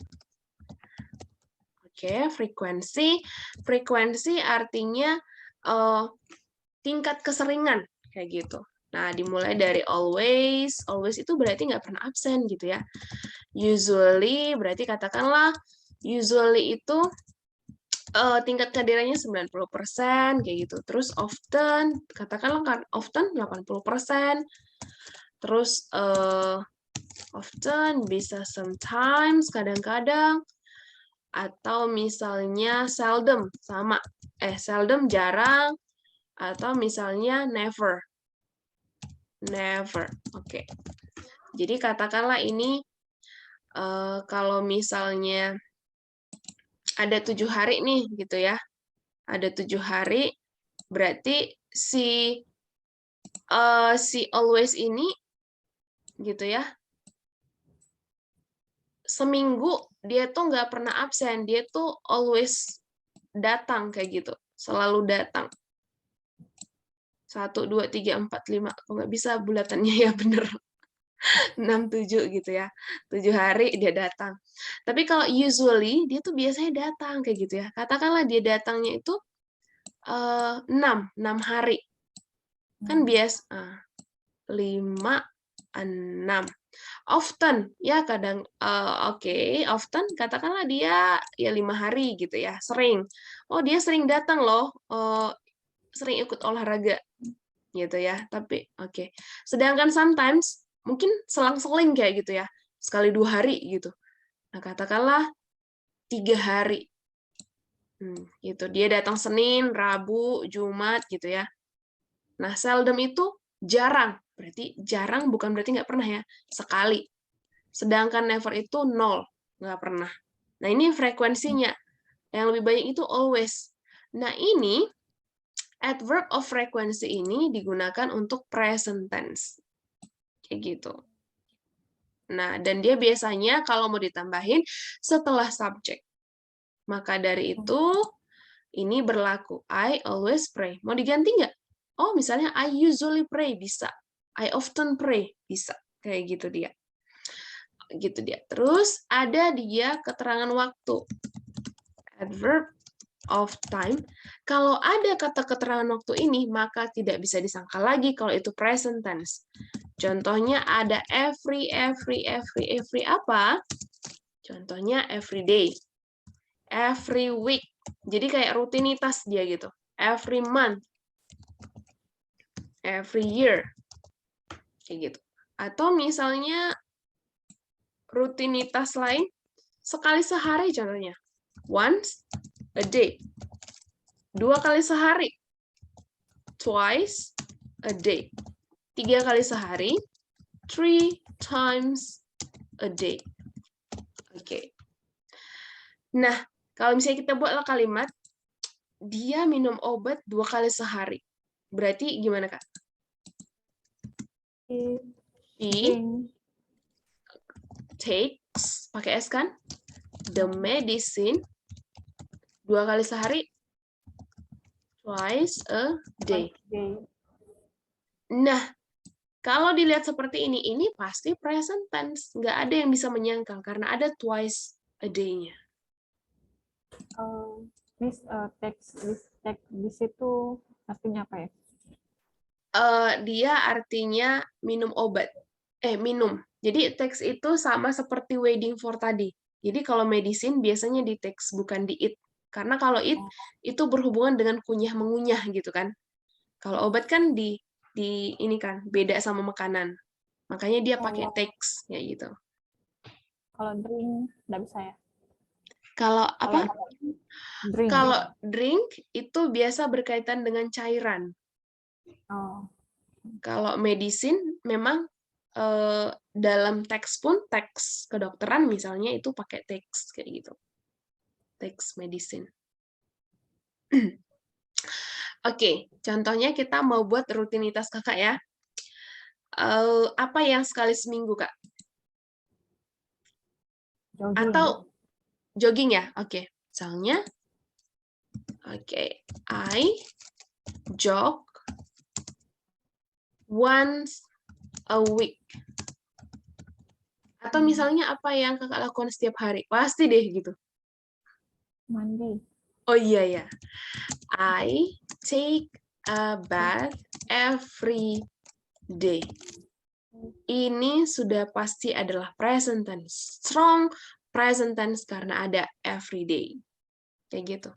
Oke, frekuensi. Frekuensi artinya tingkat keseringan kayak gitu. Nah, dimulai dari always. Always itu berarti nggak pernah absen gitu ya. Usually berarti katakanlah usually itu tingkat kehadirannya 90% kayak gitu. Terus often, katakanlah kan often 80%. Terus often bisa sometimes, kadang-kadang, atau misalnya seldom, sama. Seldom jarang, atau misalnya never. Never. Oke. Jadi katakanlah ini kalau misalnya ada 7 hari nih gitu ya. Ada 7 hari, berarti si always ini gitu ya. Seminggu dia tuh nggak pernah absen, dia tuh always datang kayak gitu, selalu datang. 1, 2, 3, 4, 5, kok nggak bisa bulatannya ya bener. 6, 7 gitu ya. 7 hari dia datang. Tapi kalau usually dia tuh biasanya datang kayak gitu ya. Katakanlah dia datangnya itu 6 hari. Kan biasa 5, 6. Often ya kadang oke, often katakanlah dia ya 5 hari gitu ya, sering. Oh, dia sering datang loh, sering ikut olahraga gitu ya. Tapi oke. Sedangkan sometimes mungkin selang-seling kayak gitu ya. Sekali 2 hari gitu. Nah, katakanlah 3 hari. Gitu. Dia datang Senin, Rabu, Jumat gitu ya. Nah, seldom itu jarang. Berarti jarang bukan berarti nggak pernah ya. Sekali. Sedangkan never itu 0. Nggak pernah. Nah, ini frekuensinya. Yang lebih banyak itu always. Nah, ini adverb of frequency ini digunakan untuk present tense. Kayak gitu. Nah, dan dia biasanya kalau mau ditambahin setelah subjek. Maka dari itu, ini berlaku. I always pray. Mau diganti nggak? Oh, misalnya I usually pray, bisa. I often pray, bisa. Kayak gitu dia. Gitu dia. Terus ada dia keterangan waktu. Adverb of time. Kalau ada kata keterangan waktu ini, maka tidak bisa disangka lagi kalau itu present tense. Contohnya ada every apa? Contohnya every day, every week. Jadi kayak rutinitas dia gitu. Every month, every year. Kayak gitu. Atau misalnya rutinitas lain, sekali sehari contohnya. Once a day. 2 kali sehari. Twice a day. 3 kali sehari. 3 times a day. Oke. Nah, kalau misalnya kita buatlah kalimat, dia minum obat 2 kali sehari. Berarti gimana, Kak? He takes, pakai S kan? The medicine 2 kali sehari. Twice a day. Nah, kalau dilihat seperti ini pasti present tense. Nggak ada yang bisa menyangkal, karena ada twice a day-nya. Miss, teks di situ artinya apa ya? Dia artinya minum obat. Minum. Jadi teks itu sama seperti waiting for tadi. Jadi kalau medicine biasanya di teks, bukan di eat. Karena kalau eat itu berhubungan dengan kunyah-mengunyah gitu kan. Kalau obat kan di ini kan beda sama makanan. Makanya dia pakai teks kayak gitu. Kalau drink nggak bisa ya? Kalau apa? Drink. Kalau drink itu biasa berkaitan dengan cairan. Kalau medicine memang dalam teks pun, teks kedokteran misalnya itu pakai teks kayak gitu. Teks medicine. Oke, contohnya kita mau buat rutinitas kakak ya. Apa yang sekali seminggu, Kak? Jogging. Atau jogging ya? Oke. Misalnya, I jog once a week. Atau misalnya apa yang kakak lakukan setiap hari? Pasti deh gitu. Monday. Oh iya ya. I take a bath every day. Ini sudah pasti adalah present tense. Strong present tense karena ada every day. Kayak gitu.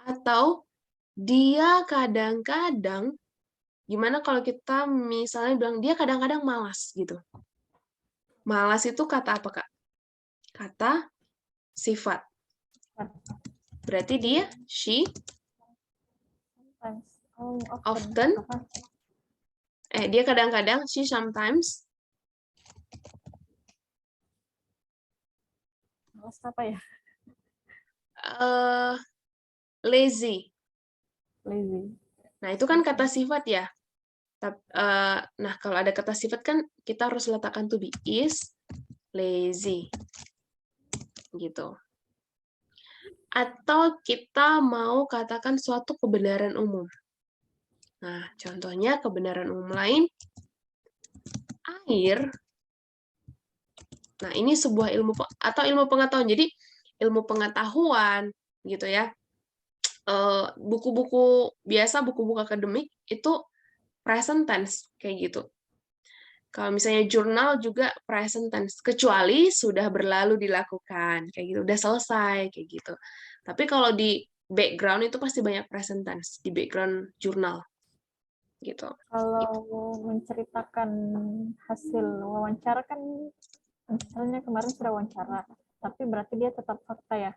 Atau dia kadang-kadang, gimana kalau kita misalnya bilang dia kadang-kadang malas gitu. Malas itu kata apa, Kak? Kata sifat. Berarti dia, she, often, dia kadang-kadang, she sometimes, Malas apa ya? Lazy. Lazy. Nah, itu kan kata sifat ya. Nah, kalau ada kata sifat kan kita harus letakkan to be, is lazy. Gitu. Atau kita mau katakan suatu kebenaran umum. Nah, contohnya kebenaran umum lain, air. Nah, ini sebuah ilmu atau ilmu pengetahuan. Jadi, ilmu pengetahuan gitu ya. Buku-buku biasa, buku-buku akademik itu present tense kayak gitu. Kalau misalnya jurnal juga present tense, kecuali sudah berlalu dilakukan kayak gitu, udah selesai kayak gitu. Tapi kalau di background itu pasti banyak present tense di background jurnal gitu. Kalau menceritakan hasil wawancara kan, misalnya kemarin sudah wawancara, tapi berarti dia tetap fakta ya?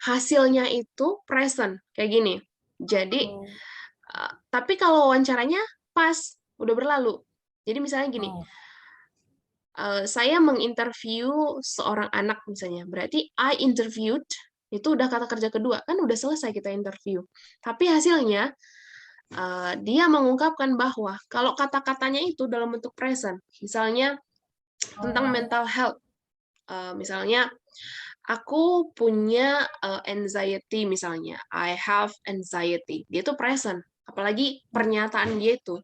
Hasilnya itu present kayak gini. Jadi, tapi kalau wawancaranya pas, udah berlalu. Jadi misalnya gini, saya menginterview seorang anak misalnya, berarti I interviewed, itu udah kata kerja kedua, kan udah selesai kita interview. Tapi hasilnya, dia mengungkapkan bahwa kalau kata-katanya itu dalam bentuk present, misalnya tentang mental health, misalnya aku punya anxiety misalnya, I have anxiety, dia itu present, apalagi pernyataan dia itu.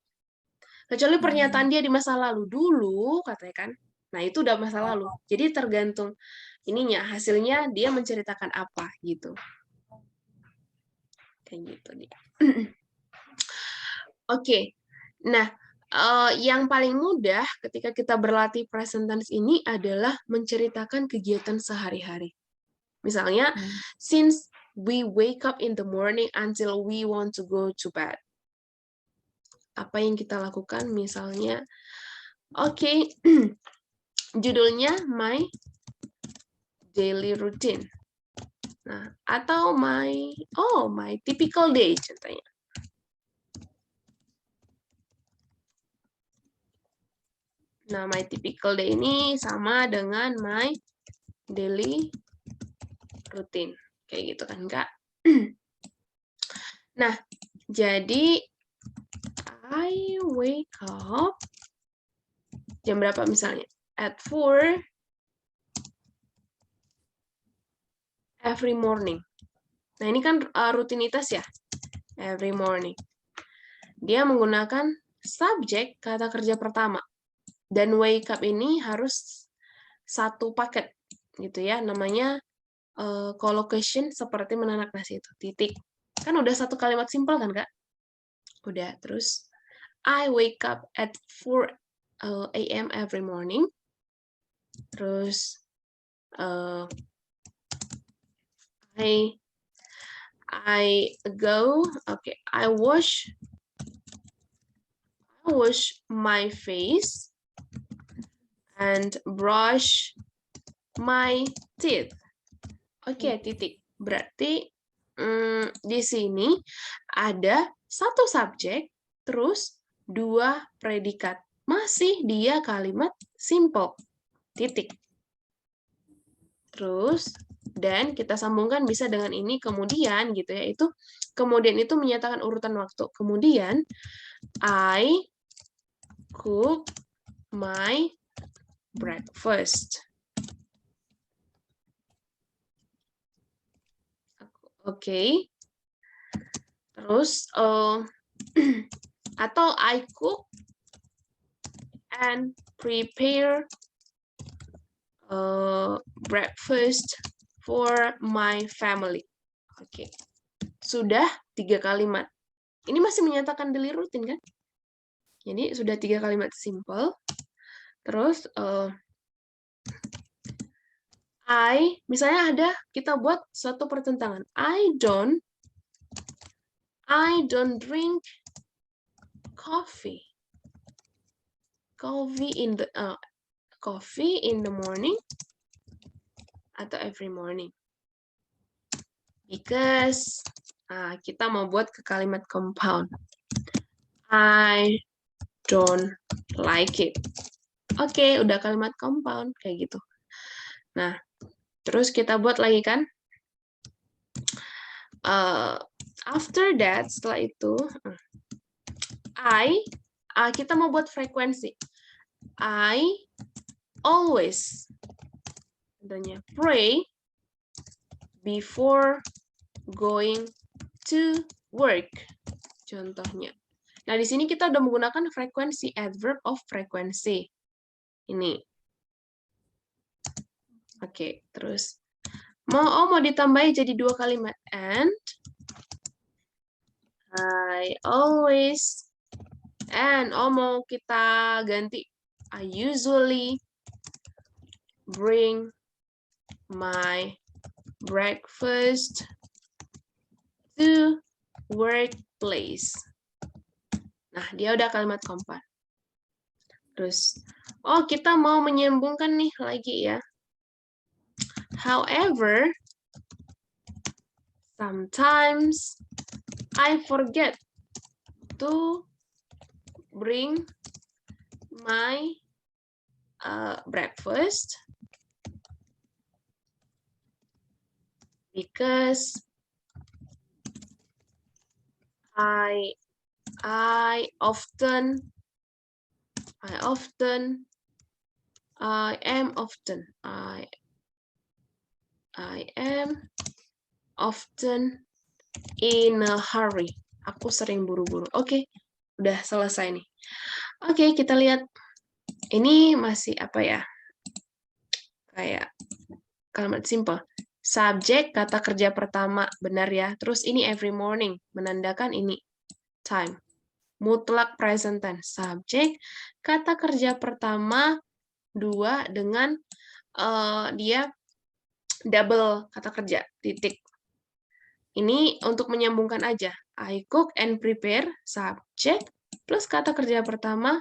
Kecuali pernyataan dia di masa lalu dulu katanya kan, nah itu udah masa lalu. Jadi tergantung ininya, hasilnya dia menceritakan apa gitu. Kayak gitu dia. Oke. Nah, yang paling mudah ketika kita berlatih present tense ini adalah menceritakan kegiatan sehari-hari. Misalnya, since we wake up in the morning until we want to go to bed. Apa yang kita lakukan? Misalnya, oke, judulnya my daily routine. Nah, atau my typical day contohnya. Nah, my typical day ini sama dengan my daily routine. Kayak gitu kan, Kak? Nah, jadi I wake up jam berapa misalnya? At 4 every morning. Nah, ini kan rutinitas ya. Every morning. Dia menggunakan subjek kata kerja pertama. Dan wake up ini harus satu paket gitu ya. Namanya collocation seperti menanak nasi itu. Titik. Kan udah satu kalimat simpel kan, Kak? Udah. Terus I wake up at 4 a.m. every morning. Terus I wash my face and brush my teeth. Oke, titik. Berarti di sini ada satu subjek, terus dua predikat. Masih dia kalimat simple. Titik. Terus Dan kita sambungkan bisa dengan ini kemudian gitu ya. Itu kemudian itu menyatakan urutan waktu. Kemudian I cook my breakfast. Oke. Terus atau I cook and prepare breakfast for my family. Oke. Sudah 3 kalimat. Ini masih menyatakan daily routine kan? Jadi sudah 3 kalimat simple. Terus misalnya ada kita buat suatu pertentangan. I don't drink coffee. Coffee in the morning atau every morning. Because kita mau buat ke kalimat compound. I don't like it. Oke, udah kalimat compound kayak gitu. Nah, terus kita buat lagi kan. After that, setelah itu, kita mau buat frekuensi. I always pray before going to work. Contohnya. Nah, di sini kita udah menggunakan frekuensi, adverb of frequency. Ini. Oke, terus. Mau ditambahi jadi 2 kalimat. And I always. And mau kita ganti. I usually bring my breakfast to workplace. Nah, dia udah kalimat compound. Terus, kita mau menyambungkan nih lagi ya. However, sometimes I forget to bring my breakfast because I am often in a hurry. Aku sering buru-buru. Oke, udah selesai nih. Oke, kita lihat. Ini masih apa ya? Kayak kalimat simple. Subjek, kata kerja pertama, benar ya. Terus ini every morning, menandakan ini time. Mutlak present tense. Subjek, kata kerja pertama, 2 dengan dia double kata kerja, titik. Ini untuk menyambungkan aja. I cook and prepare, subjek, plus kata kerja pertama,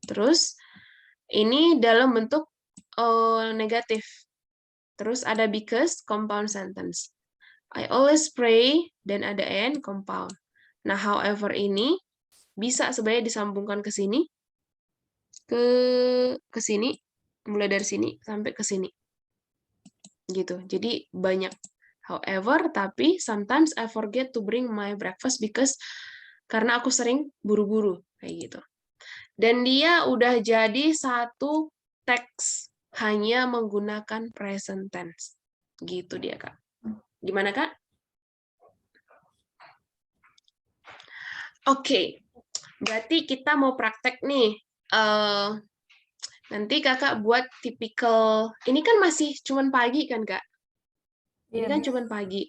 terus ini dalam bentuk negatif. Terus ada because, compound sentence. I always pray, dan ada and, compound. Nah, however ini bisa sebenarnya disambungkan ke sini, ke sini, mulai dari sini sampai ke sini. Gitu. Jadi banyak however, tapi sometimes I forget to bring my breakfast because karena aku sering buru-buru kayak gitu. Dan dia udah jadi satu teks hanya menggunakan present tense. Gitu dia, Kak. Gimana, Kak? Oke. Berarti kita mau praktek nih. Nanti Kakak buat tipikal, ini kan masih cuman pagi kan, Kak? Ini kan cuman pagi.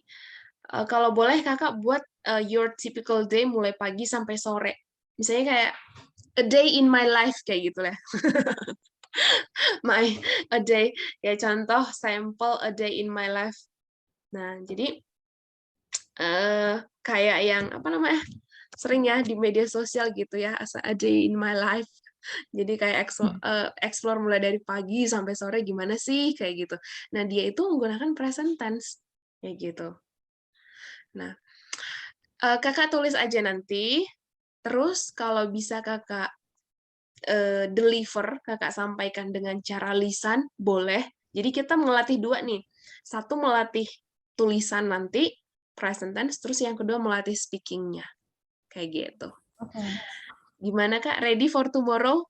Kalau boleh Kakak buat your typical day mulai pagi sampai sore. Misalnya kayak a day in my life kayak gitu lah. A day, ya contoh sampel a day in my life. Nah, jadi kayak yang apa namanya? Sering ya di media sosial gitu ya, as a day in my life. Jadi kayak explore mulai dari pagi sampai sore gimana sih kayak gitu. Nah, dia itu menggunakan present tense kayak gitu. Nah, Kakak tulis aja nanti. Terus kalau bisa Kakak deliver, Kakak sampaikan dengan cara lisan, boleh. Jadi kita melatih dua nih. Satu melatih tulisan nanti, present tense, terus yang kedua melatih speaking-nya. Kayak gitu. Oke. Gimana Kak? Ready for tomorrow?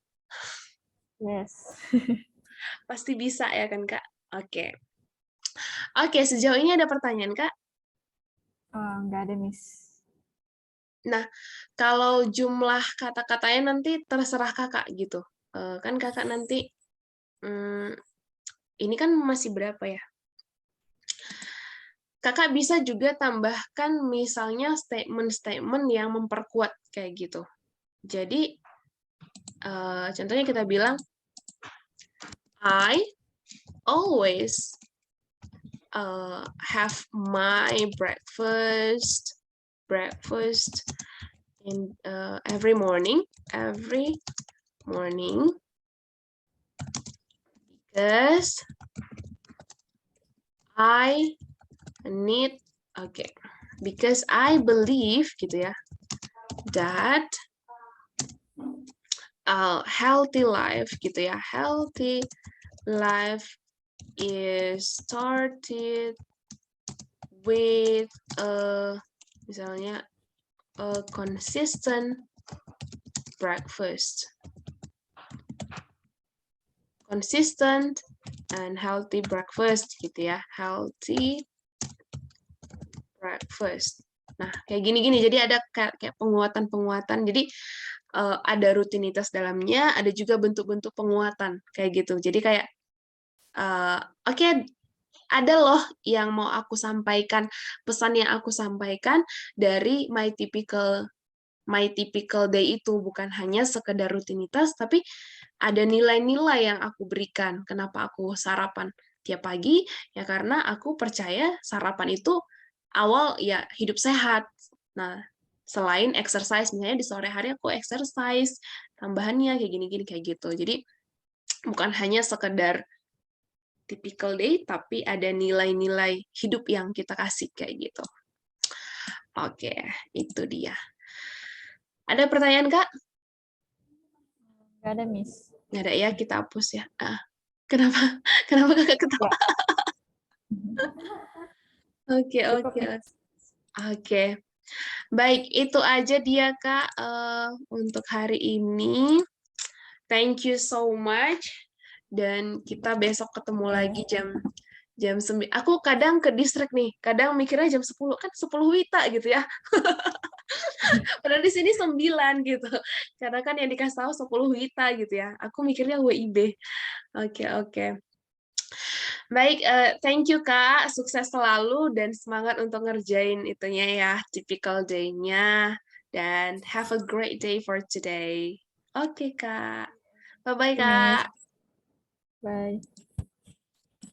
Yes. Pasti bisa ya kan Kak? Oke. Oke, sejauh ini ada pertanyaan Kak? Nggak ada, Miss. Nah, kalau jumlah kata-katanya nanti terserah Kakak gitu. Kan Kakak nanti, ini kan masih berapa ya? Kakak bisa juga tambahkan misalnya statement-statement yang memperkuat kayak gitu. Jadi, contohnya kita bilang, I always have my breakfast in every morning because I need because I believe gitu ya that healthy life gitu ya, healthy life is started with misalnya a consistent breakfast, consistent and healthy breakfast gitu ya, healthy breakfast. Nah, kayak gini-gini. Jadi ada kayak penguatan-penguatan. Jadi ada rutinitas dalamnya, ada juga bentuk-bentuk penguatan kayak gitu. Jadi kayak oke, ada loh yang mau aku sampaikan, pesan yang aku sampaikan dari my typical day itu bukan hanya sekedar rutinitas, tapi ada nilai-nilai yang aku berikan. Kenapa aku sarapan tiap pagi? Ya karena aku percaya sarapan itu awal ya hidup sehat. Nah, selain exercise, misalnya di sore hari aku exercise, tambahannya kayak gini-gini kayak gitu. Jadi bukan hanya sekedar typical day, tapi ada nilai-nilai hidup yang kita kasih kayak gitu. Oke, itu dia. Ada pertanyaan, Kak? Nggak ada, Miss. Nggak ada ya, kita hapus ya. Kenapa? Kenapa Kakak ketawa? Ya. Oke, Cukup, oke. Miss. Oke. Baik, itu aja dia, Kak, untuk hari ini. Thank you so much. Dan kita besok ketemu lagi jam 9. Aku kadang ke distrik nih, kadang mikirnya jam 10, kan 10 Wita gitu ya. Padahal di sini 9 gitu. Karena kan yang dikasih tahu 10 Wita gitu ya. Aku mikirnya WIB. Oke, oke. Baik, thank you Kak. Sukses selalu dan semangat untuk ngerjain itunya ya, typical day-nya. Dan have a great day for today. Oke Kak. Bye-bye Miss. Kak. Bye.